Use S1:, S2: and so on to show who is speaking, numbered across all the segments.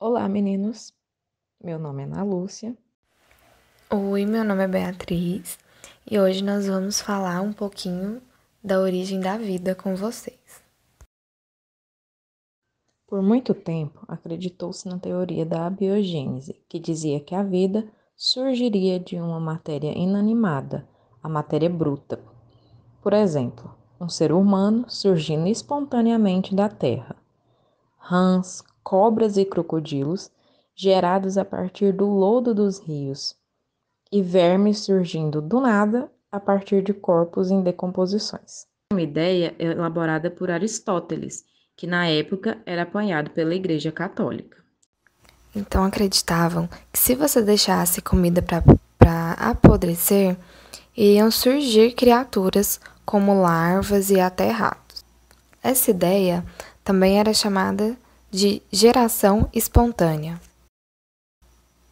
S1: Olá, meninos. Meu nome é Ana Lúcia.
S2: Oi, meu nome é Beatriz e hoje nós vamos falar um pouquinho da origem da vida com vocês.
S1: Por muito tempo, acreditou-se na teoria da abiogênese, que dizia que a vida surgiria de uma matéria inanimada, a matéria bruta. Por exemplo, um ser humano surgindo espontaneamente da terra. Rãs, cobras e crocodilos gerados a partir do lodo dos rios, e vermes surgindo do nada a partir de corpos em decomposições. Uma ideia elaborada por Aristóteles, que na época era apoiado pela Igreja Católica.
S2: Então acreditavam que se você deixasse comida para apodrecer, iriam surgir criaturas como larvas e até ratos. Essa ideia também era chamada de geração espontânea.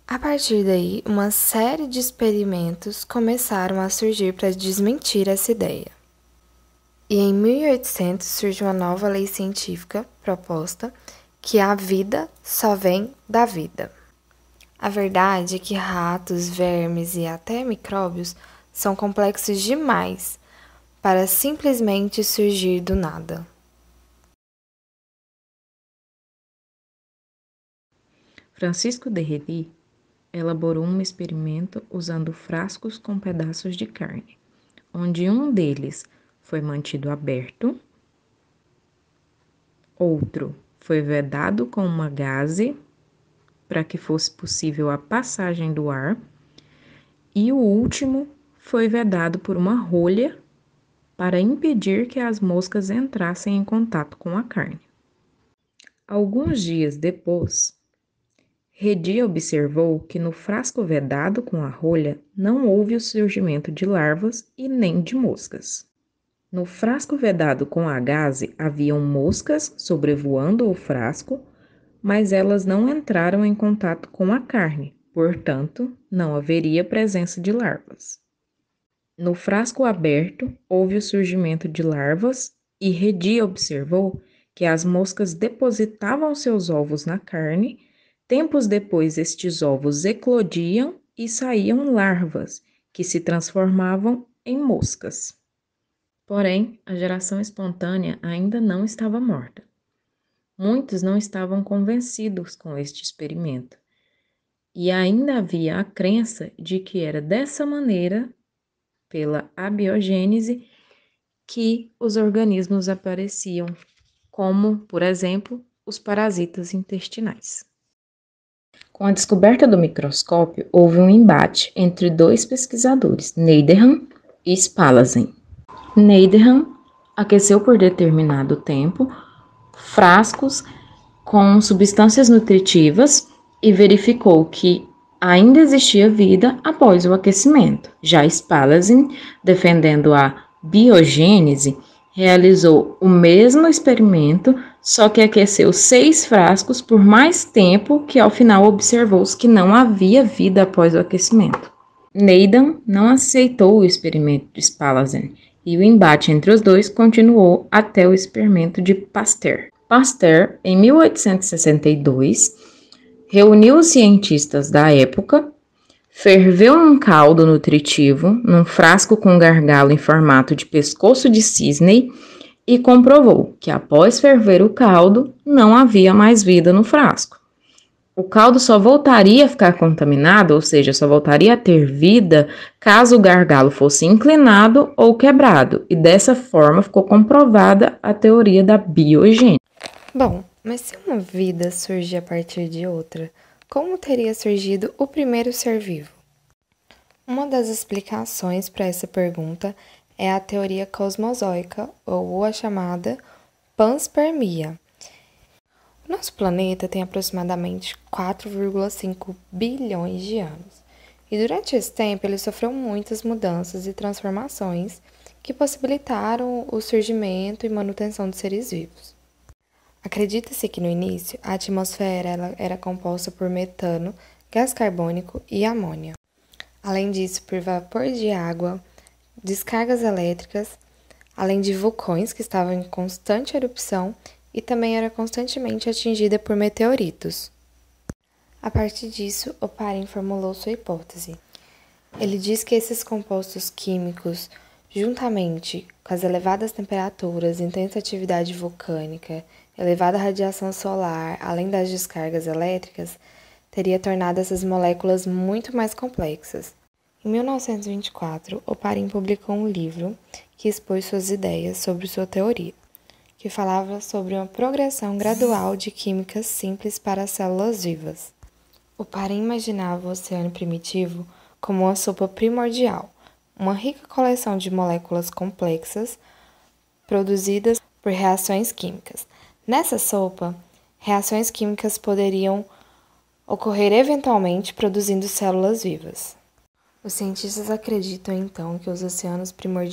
S2: A partir daí, uma série de experimentos começaram a surgir para desmentir essa ideia. E em 1800 surge uma nova lei científica proposta que a vida só vem da vida. A verdade é que ratos, vermes e até micróbios são complexos demais para simplesmente surgir do nada.
S1: Francisco de Redi elaborou um experimento usando frascos com pedaços de carne, onde um deles foi mantido aberto, outro foi vedado com uma gaze para que fosse possível a passagem do ar, e o último foi vedado por uma rolha para impedir que as moscas entrassem em contato com a carne. Alguns dias depois, Redi observou que no frasco vedado com a rolha não houve o surgimento de larvas e nem de moscas. No frasco vedado com a gaze haviam moscas sobrevoando o frasco, mas elas não entraram em contato com a carne, portanto, não haveria presença de larvas. No frasco aberto, houve o surgimento de larvas e Redi observou que as moscas depositavam seus ovos na carne. Tempos depois, estes ovos eclodiam e saíam larvas, que se transformavam em moscas. Porém, a geração espontânea ainda não estava morta. Muitos não estavam convencidos com este experimento, e ainda havia a crença de que era dessa maneira, pela abiogênese, que os organismos apareciam, como, por exemplo, os parasitas intestinais. Com a descoberta do microscópio, houve um embate entre dois pesquisadores, Needham e Spalazen. Needham aqueceu por determinado tempo frascos com substâncias nutritivas e verificou que ainda existia vida após o aquecimento. Já Spalazen, defendendo a biogênese, realizou o mesmo experimento, só que aqueceu 6 frascos por mais tempo, que ao final observou-se que não havia vida após o aquecimento. Needham não aceitou o experimento de Spalazen e o embate entre os dois continuou até o experimento de Pasteur. Pasteur, em 1862, reuniu os cientistas da época, ferveu um caldo nutritivo num frasco com gargalo em formato de pescoço de cisne e comprovou que após ferver o caldo não havia mais vida no frasco. O caldo só voltaria a ficar contaminado, ou seja, só voltaria a ter vida, caso o gargalo fosse inclinado ou quebrado, e dessa forma ficou comprovada a teoria da biogênese.
S2: Bom, mas se uma vida surge a partir de outra, como teria surgido o primeiro ser vivo? Uma das explicações para essa pergunta é a teoria cosmozoica, ou a chamada panspermia. O nosso planeta tem aproximadamente 4,5 bilhões de anos, e durante esse tempo ele sofreu muitas mudanças e transformações que possibilitaram o surgimento e manutenção de seres vivos. Acredita-se que no início a atmosfera era composta por metano, gás carbônico e amônia. Além disso, por vapor de água, descargas elétricas, além de vulcões que estavam em constante erupção e também era constantemente atingida por meteoritos. A partir disso, Oparin formulou sua hipótese. Ele diz que esses compostos químicos, juntamente com as elevadas temperaturas, intensa atividade vulcânica, elevada radiação solar, além das descargas elétricas, teria tornado essas moléculas muito mais complexas. Em 1924, Oparin publicou um livro que expôs suas ideias sobre sua teoria, que falava sobre uma progressão gradual de químicas simples para as células vivas. Oparin imaginava o oceano primitivo como uma sopa primordial, uma rica coleção de moléculas complexas produzidas por reações químicas. Nessa sopa, reações químicas poderiam ocorrer eventualmente produzindo células vivas. Os cientistas acreditam então que os oceanos primordiais